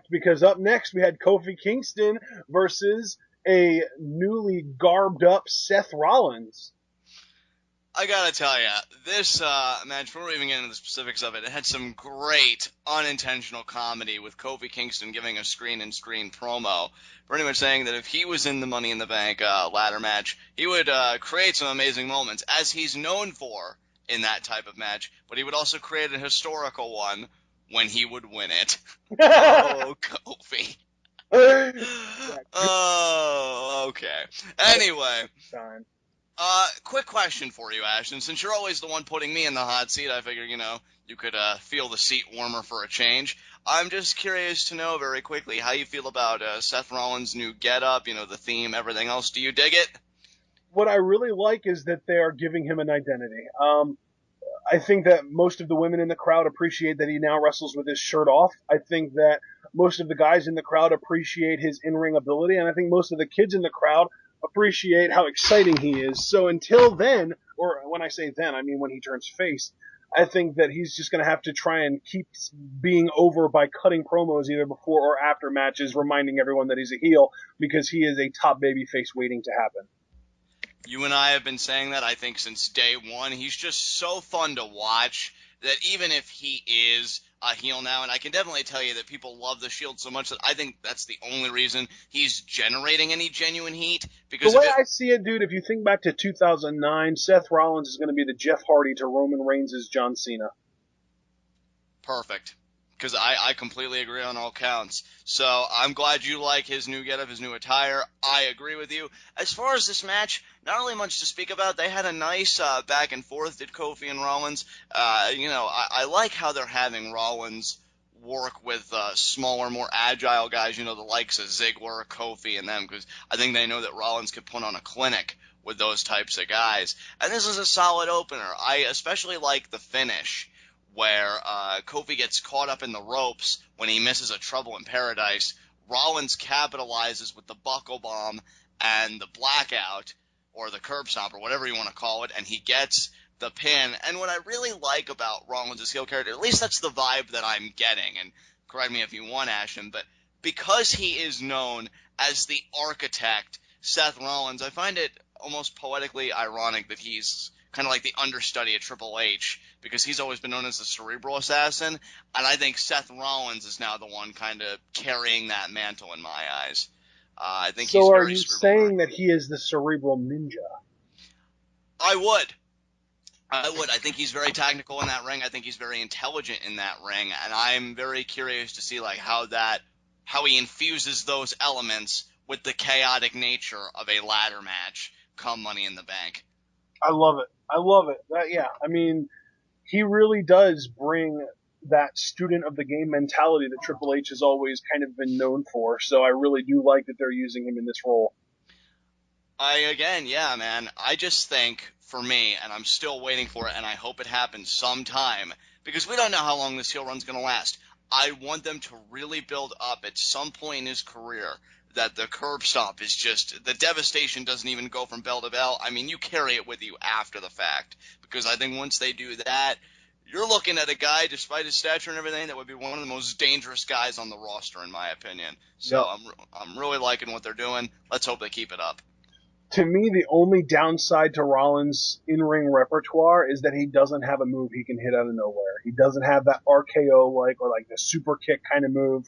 because up next we had Kofi Kingston versus a newly garbed up Seth Rollins. I gotta tell you, this match, before we even get into the specifics of it, it had some great unintentional comedy with Kofi Kingston giving a screen-and-screen promo, pretty much saying that if he was in the Money in the Bank ladder match, he would create some amazing moments, as he's known for in that type of match, but he would also create a historical one when he would win it. Oh, Kofi. Oh, okay. Anyway. Quick question for you, Ashton. Since you're always the one putting me in the hot seat, I figured, you could feel the seat warmer for a change. I'm just curious to know very quickly how you feel about Seth Rollins' new getup, the theme, everything else. Do you dig it? What I really like is that they are giving him an identity. I think that most of the women in the crowd appreciate that he now wrestles with his shirt off. I think that most of the guys in the crowd appreciate his in-ring ability, and I think most of the kids in the crowd appreciate how exciting he is. So until then, or when I say then, I mean when he turns face, I think that he's just going to have to try and keep being over by cutting promos either before or after matches, reminding everyone that he's a heel, because he is a top baby face waiting to happen. You and I have been saying that, I think, since day one. He's just so fun to watch that even if he is a heel now, and I can definitely tell you that people love the Shield so much that I think that's the only reason he's generating any genuine heat. Because The way I see it, dude, if you think back to 2009, Seth Rollins is going to be the Jeff Hardy to Roman Reigns' John Cena. Perfect. Because I completely agree on all counts. So I'm glad you like his new getup, his new attire. I agree with you. As far as this match, not really much to speak about. They had a nice back and forth, did Kofi and Rollins. I like how they're having Rollins work with smaller, more agile guys, the likes of Ziggler, Kofi, and them, because I think they know that Rollins could put on a clinic with those types of guys. And this is a solid opener. I especially like the finish, where Kofi gets caught up in the ropes when he misses a Trouble in Paradise. Rollins capitalizes with the buckle bomb and the blackout, or the curb stomp, or whatever you want to call it, and he gets the pin. And what I really like about Rollins' heel character, at least that's the vibe that I'm getting, and correct me if you want, Ashton, but because he is known as the architect, Seth Rollins, I find it almost poetically ironic that he's kind of like the understudy of Triple H, because he's always been known as the cerebral assassin, and I think Seth Rollins is now the one kind of carrying that mantle in my eyes. I think he's So are very you cerebral. saying that he is the cerebral ninja? I would. I think he's very technical in that ring. I think he's very intelligent in that ring, and I'm very curious to see how he infuses those elements with the chaotic nature of a ladder match come Money in the Bank. I love it. I love it. I mean, he really does bring that student of the game mentality that Triple H has always kind of been known for. So I really do like that they're using him in this role. Yeah, man. I just think, for me, and I'm still waiting for it, and I hope it happens sometime, because we don't know how long this heel run's going to last. I want them to really build up at some point in his career that the curb stomp is just, the devastation doesn't even go from bell to bell. I mean, you carry it with you after the fact, because I think once they do that, you're looking at a guy, despite his stature and everything, that would be one of the most dangerous guys on the roster, in my opinion. So Yep. I'm really liking what they're doing. Let's hope they keep it up. To me, the only downside to Rollins' in-ring repertoire is that he doesn't have a move he can hit out of nowhere. He doesn't have that RKO or like the super kick kind of move.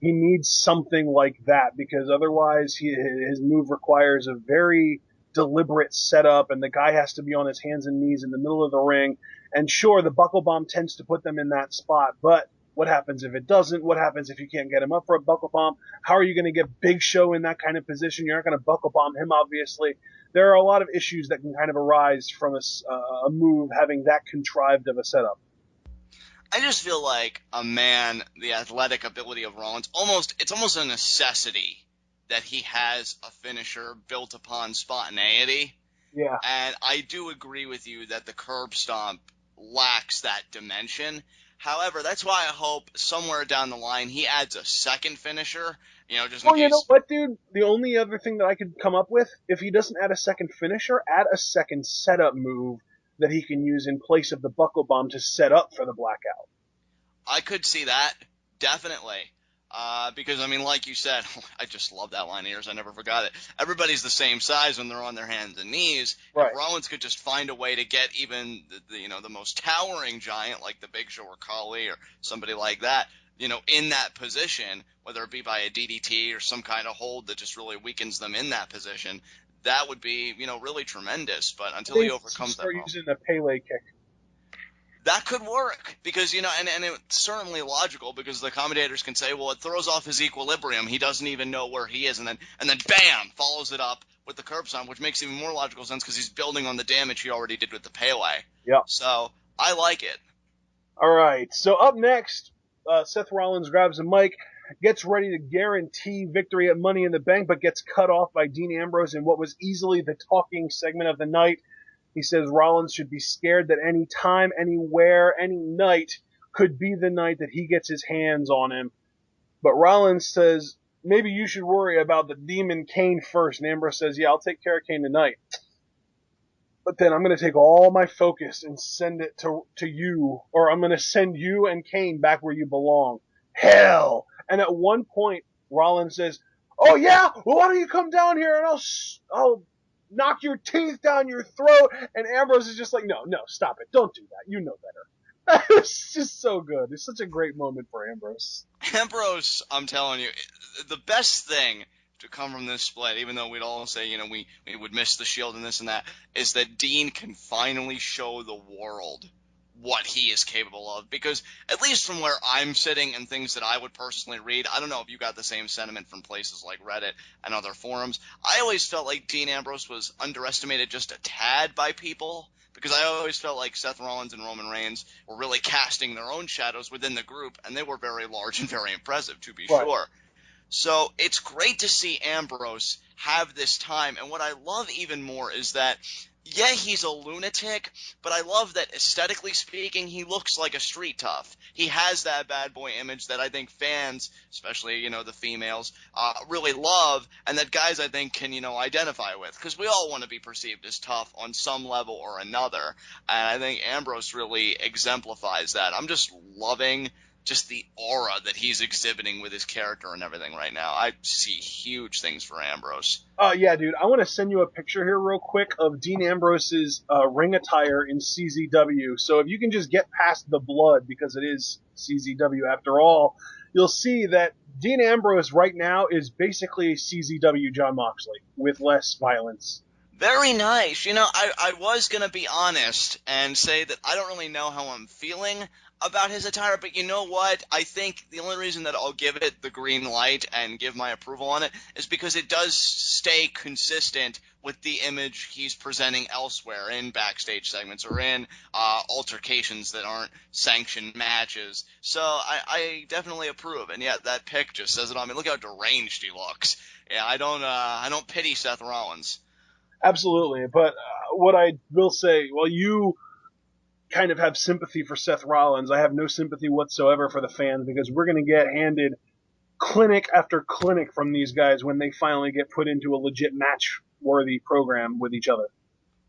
He needs something like that, because otherwise his move requires a very deliberate setup, and the guy has to be on his hands and knees in the middle of the ring. And sure, the buckle bomb tends to put them in that spot, but what happens if it doesn't? What happens if you can't get him up for a buckle bomb? How are you going to get Big Show in that kind of position? You're not going to buckle bomb him, obviously. There are a lot of issues that can kind of arise from a move having that contrived of a setup. I just feel like the athletic ability of Rollins, it's almost a necessity that he has a finisher built upon spontaneity. Yeah. And I do agree with you that the curb stomp lacks that dimension. However, that's why I hope somewhere down the line he adds a second finisher, just in Well, you know case. what, dude? The only other thing that I could come up with, if he doesn't add a second finisher, add a second setup move that he can use in place of the buckle bomb to set up for the blackout. I could see that, definitely. Because, I mean, like you said, I just love that line of yours. I never forgot it. Everybody's the same size when they're on their hands and knees. If Right. Rollins could just find a way to get even the most towering giant like the Big Show or Khali or somebody like that, in that position, whether it be by a DDT or some kind of hold that just really weakens them in that position, that would be, really tremendous. But I until he think he should overcomes that start problem. using the Pele kick. That could work because, and it's certainly logical because the commentators can say, well, it throws off his equilibrium. He doesn't even know where he is. And then bam, follows it up with the curb stomp, which makes even more logical sense because he's building on the damage he already did with the Pele. Yep. So I like it. All right. So up next, Seth Rollins grabs a mic, gets ready to guarantee victory at Money in the Bank, but gets cut off by Dean Ambrose in what was easily the talking segment of the night. He says Rollins should be scared that any time, anywhere, any night could be the night that he gets his hands on him. But Rollins says, maybe you should worry about the demon Kane first. And Ambrose says, yeah, I'll take care of Kane tonight. But then I'm going to take all my focus and send it to you, or I'm going to send you and Kane back where you belong. Hell! And at one point, Rollins says, oh yeah? Well, why don't you come down here and I'll knock your teeth down your throat? And Ambrose is just like, no, stop it. Don't do that. You know better. It's just so good. It's such a great moment for Ambrose. Ambrose, I'm telling you, the best thing to come from this split, even though we'd all say, we would miss the Shield and this and that, is that Dean can finally show the world what he is capable of. Because at least from where I'm sitting and things that I would personally read, I don't know if you got the same sentiment from places like Reddit and other forums. I always felt like Dean Ambrose was underestimated just a tad by people. Because I always felt like Seth Rollins and Roman Reigns were really casting their own shadows within the group, and they were very large and very impressive, to be Right. sure. So it's great to see Ambrose have this time. And what I love even more is that, yeah, he's a lunatic, but I love that aesthetically speaking, he looks like a street tough. He has that bad boy image that I think fans, especially, the females, really love, and that guys, I think, can, identify with. Because we all want to be perceived as tough on some level or another. And I think Ambrose really exemplifies that. I'm just loving just the aura that he's exhibiting with his character and everything right now. I see huge things for Ambrose. Yeah, dude. I want to send you a picture here real quick of Dean Ambrose's ring attire in CZW. So if you can just get past the blood, because it is CZW after all, you'll see that Dean Ambrose right now is basically CZW John Moxley with less violence. Very nice. I was going to be honest and say that I don't really know how I'm feeling about his attire, but you know what? I think the only reason that I'll give it the green light and give my approval on it is because it does stay consistent with the image he's presenting elsewhere in backstage segments or in altercations that aren't sanctioned matches. So I definitely approve. And yeah, that pic just says it on me. Look how deranged he looks. Yeah, I don't pity Seth Rollins. Absolutely. But what I will say, well, you kind of have sympathy for Seth Rollins. I have no sympathy whatsoever for the fans because we're going to get handed clinic after clinic from these guys when they finally get put into a legit match-worthy program with each other.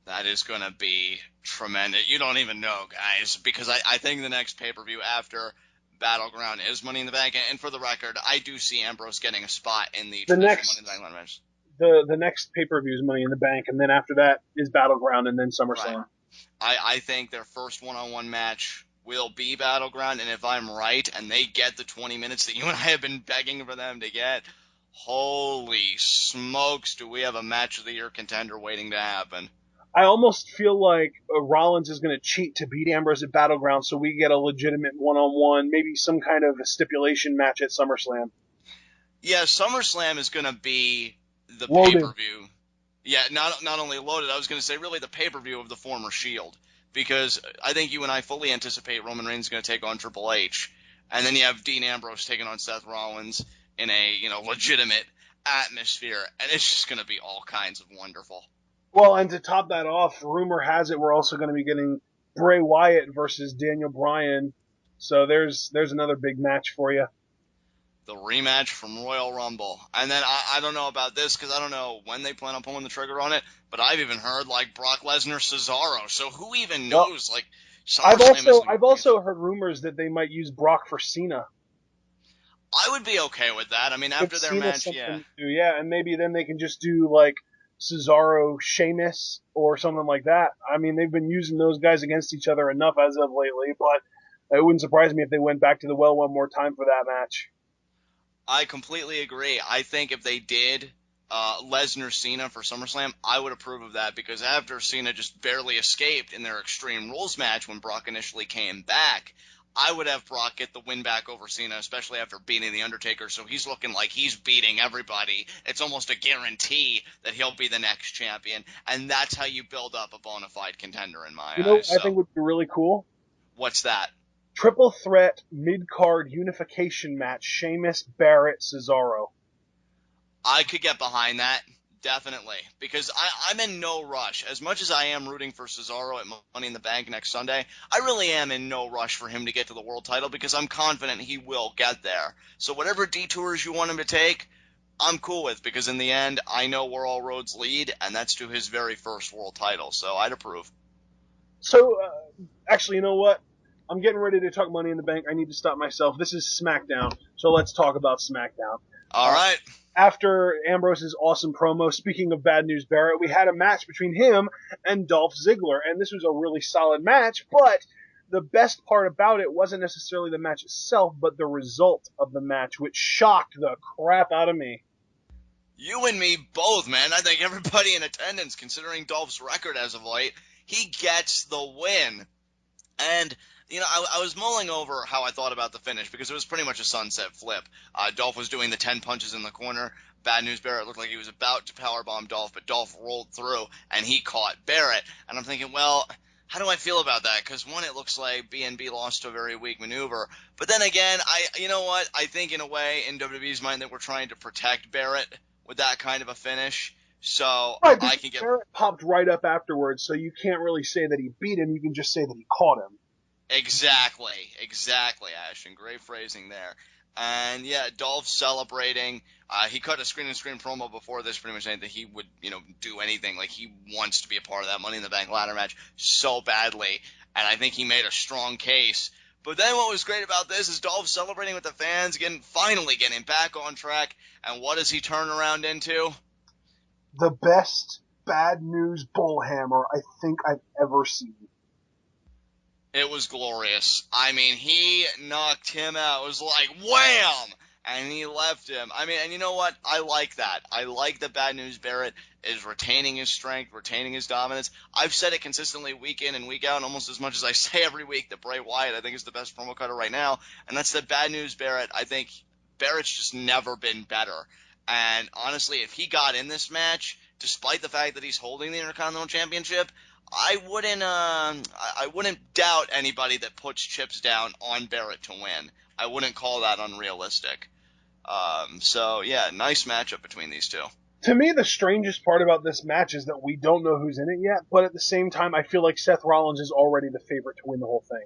That is going to be tremendous. You don't even know, guys, because I think the next pay-per-view after Battleground is Money in the Bank. And for the record, I do see Ambrose getting a spot in the traditional Money in the Bank match. The next pay-per-view is Money in the Bank, and then after that is Battleground, and then SummerSlam. Right. I think their first one-on-one match will be Battleground, and if I'm right and they get the 20 minutes that you and I have been begging for them to get, holy smokes, do we have a match of the year contender waiting to happen. I almost feel like Rollins is going to cheat to beat Ambrose at Battleground so we get a legitimate one-on-one, maybe some kind of a stipulation match at SummerSlam. Yeah, SummerSlam is going to be the Loaded. pay-per-view. Yeah, not only loaded, I was going to say really the pay-per-view of the former Shield. Because I think you and I fully anticipate Roman Reigns is going to take on Triple H. And then you have Dean Ambrose taking on Seth Rollins in a, legitimate atmosphere. And it's just going to be all kinds of wonderful. Well, and to top that off, rumor has it we're also going to be getting Bray Wyatt versus Daniel Bryan. So there's another big match for you. The rematch from Royal Rumble. And then I don't know about this because I don't know when they plan on pulling the trigger on it, but I've even heard like Brock Lesnar, Cesaro. So who even knows? Well, Like, I've also heard rumors that they might use Brock for Cena. I would be okay with that. I mean, Give after their Cena match, yeah. something to do, yeah, and maybe then they can just do like Cesaro, Sheamus, or something like that. I mean, they've been using those guys against each other enough as of lately, but it wouldn't surprise me if they went back to the well one more time for that match. I completely agree. I think if they did Lesnar Cena for SummerSlam, I would approve of that because after Cena just barely escaped in their Extreme Rules match when Brock initially came back, I would have Brock get the win back over Cena, especially after beating The Undertaker. So he's looking like he's beating everybody. It's almost a guarantee that he'll be the next champion. And that's how you build up a bona fide contender in my You know eyes. what I So think would be really cool? what's that? Triple threat mid card unification match: Sheamus, Barrett, Cesaro. I could get behind that, definitely, because I'm in no rush. As much as I am rooting for Cesaro at Money in the Bank next Sunday, I really am in no rush for him to get to the world title because I'm confident he will get there. So whatever detours you want him to take, I'm cool with because in the end, I know where all roads lead, and that's to his very first world title. So I'd approve. So, actually, you know what? I'm getting ready to talk Money in the Bank. I need to stop myself. This is SmackDown, so let's talk about SmackDown. All Uh, right. After Ambrose's awesome promo, speaking of Bad News Barrett, we had a match between him and Dolph Ziggler, and this was a really solid match, but the best part about it wasn't necessarily the match itself, but the result of the match, which shocked the crap out of me. You and me both, man. I think everybody in attendance, considering Dolph's record as of late, he gets the win. And, I was mulling over how I thought about the finish because it was pretty much a sunset flip. Dolph was doing the 10 punches in the corner. Bad News Barrett looked like he was about to powerbomb Dolph, but Dolph rolled through and he caught Barrett. And I'm thinking, well, how do I feel about that? Because one, it looks like BNB lost to a very weak maneuver. But then again, you know what? I think in a way, in WWE's mind, that we're trying to protect Barrett with that kind of a finish. So Right, I because can get Barrett popped right up afterwards, so you can't really say that he beat him. You can just say that he caught him. Exactly, Ashton. Great phrasing there. And yeah, Dolph celebrating. He cut a screen and screen promo before this, pretty much saying that he would, do anything. Like he wants to be a part of that Money in the Bank ladder match so badly. And I think he made a strong case. But then what was great about this is Dolph celebrating with the fans, finally getting back on track. And what does he turn around into? The best Bad News Bullhammer I think I've ever seen. It was glorious. I mean, he knocked him out. It was like wham, and he left him. I mean, and you know what? I like that. I like that Bad News Barrett is retaining his strength, retaining his dominance. I've said it consistently week in and week out, almost as much as I say every week that Bray Wyatt I think is the best promo cutter right now, and that's that Bad News Barrett. I think Barrett's just never been better. And honestly, if he got in this match, despite the fact that he's holding the Intercontinental Championship, I wouldn't doubt anybody that puts chips down on Barrett to win. I wouldn't call that unrealistic. So yeah, nice matchup between these two. To me, the strangest part about this match is that we don't know who's in it yet, but at the same time, I feel like Seth Rollins is already the favorite to win the whole thing.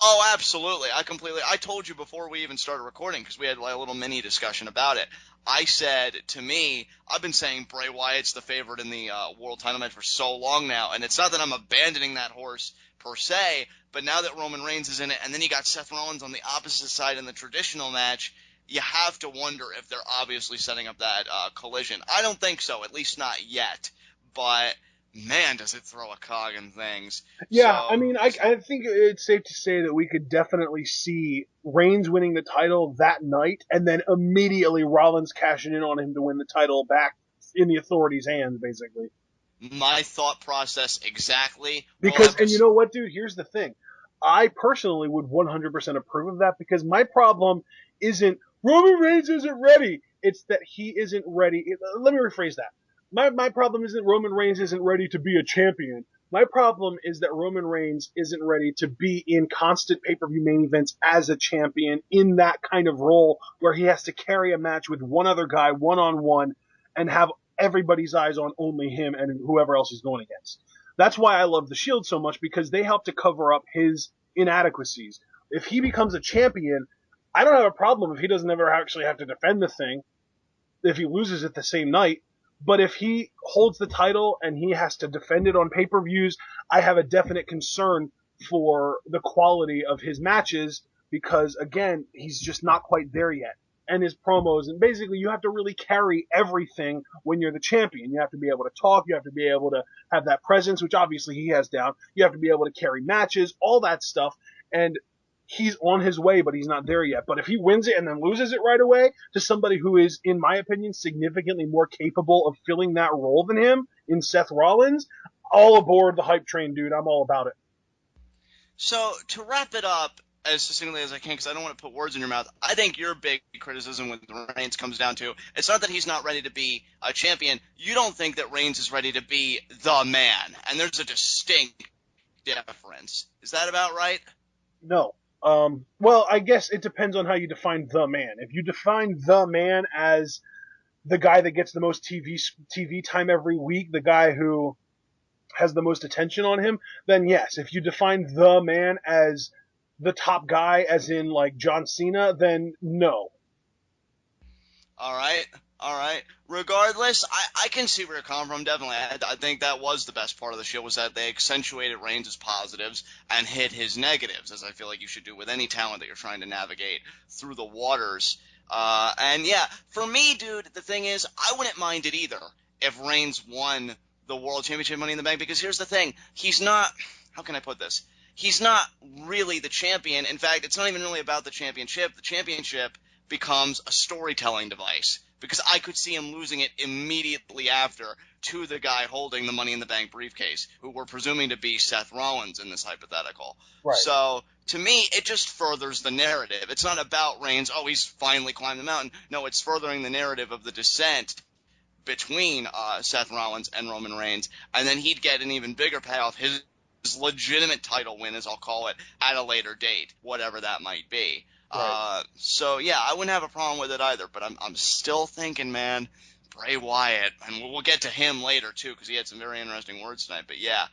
Oh, absolutely. I told you before we even started recording because we had like a little mini discussion about it. I said, to me, I've been saying Bray Wyatt's the favorite in the world title match for so long now, and it's not that I'm abandoning that horse per se, but now that Roman Reigns is in it, and then you got Seth Rollins on the opposite side in the traditional match, you have to wonder if they're obviously setting up that collision. I don't think so, at least not yet, but man, does it throw a cog in things. Yeah, I So, mean, I think it's safe to say that we could definitely see Reigns winning the title that night, and then immediately Rollins cashing in on him to win the title back in the authorities' hands, basically. my thought process exactly. We'll Because, have to. and you know what, dude? Here's the thing. I personally would 100% approve of that because my problem isn't Roman Reigns isn't ready. It's that he isn't ready. Let me rephrase that. My problem isn't Roman Reigns isn't ready to be a champion. My problem is that Roman Reigns isn't ready to be in constant pay-per-view main events as a champion in that kind of role where he has to carry a match with one other guy one-on-one and have everybody's eyes on only him and whoever else he's going against. That's why I love the Shield so much because they help to cover up his inadequacies. If he becomes a champion, I don't have a problem if he doesn't ever actually have to defend the thing if he loses it the same night. But if he holds the title and he has to defend it on pay-per-views, I have a definite concern for the quality of his matches because, again, he's just not quite there yet. and his promos. And basically, you have to really carry everything when you're the champion. You have to be able to talk. You have to be able to have that presence, which obviously he has down. You have to be able to carry matches, all that stuff. And he's on his way, but he's not there yet. But if he wins it and then loses it right away to somebody who is, in my opinion, significantly more capable of filling that role than him in Seth Rollins, all aboard the hype train, dude. I'm all about it. So to wrap it up as succinctly as I can, because I don't want to put words in your mouth, I think your big criticism with Reigns comes down to it's not that he's not ready to be a champion. You don't think that Reigns is ready to be the man, and there's a distinct difference. Is that about right? No. Well, I guess it depends on how you define the man. If you define the man as the guy that gets the most TV time every week, the guy who has the most attention on him, then yes. If you define the man as the top guy, as in like John Cena, then no. All right. All right. Regardless, I can see where you're coming from, definitely. I think that was the best part of the show, was that they accentuated Reigns' positives and hid his negatives, as I feel like you should do with any talent that you're trying to navigate through the waters. And yeah, for me, dude, the thing is, I wouldn't mind it either if Reigns won the World Championship Money in the Bank, because here's the thing. He's not, how can I put this? He's not really the champion. In fact, it's not even really about the championship. The championship becomes a storytelling device, because I could see him losing it immediately after to the guy holding the Money in the Bank briefcase, who we're presuming to be Seth Rollins in this hypothetical. Right. So to me, it just furthers the narrative. It's not about Reigns, oh, he's finally climbed the mountain. No, it's furthering the narrative of the descent between Seth Rollins and Roman Reigns, and then he'd get an even bigger payoff, his legitimate title win, as I'll call it, at a later date, whatever that might be. Right. So yeah, I wouldn't have a problem with it either, but I'm still thinking, man, Bray Wyatt, and we'll get to him later too, because he had some very interesting words tonight. But yeah,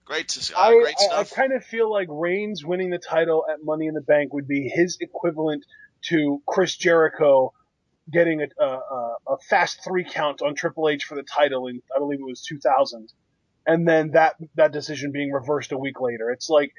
great I stuff. kind of feel like Reigns winning the title at Money in the Bank would be his equivalent to Chris Jericho getting a fast 3 count on Triple H for the title in, I believe it was 2000, and then that decision being reversed a week later. It's like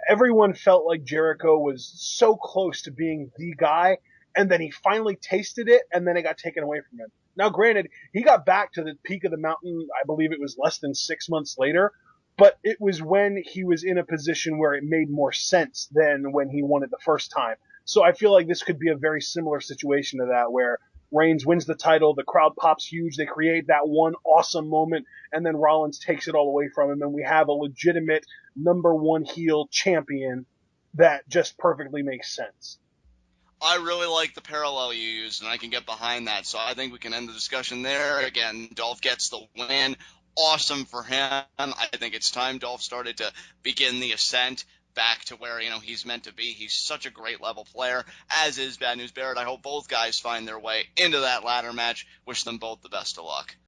everyone felt like Jericho was so close to being the guy, and then he finally tasted it, and then it got taken away from him. Now, granted, he got back to the peak of the mountain, I believe it was less than 6 months later, but it was when he was in a position where it made more sense than when he won it the first time. So I feel like this could be a very similar situation to that, where Reigns wins the title, the crowd pops huge, they create that one awesome moment, and then Rollins takes it all away from him, and we have a legitimate number one heel champion that just perfectly makes sense. I really like the parallel you used, and I can get behind that. So I think we can end the discussion there. Again, Dolph gets the win. Awesome for him. I think it's time Dolph started to begin the ascent back to where, he's meant to be. He's such a great level player, as is Bad News Barrett. I hope both guys find their way into that ladder match. Wish them both the best of luck.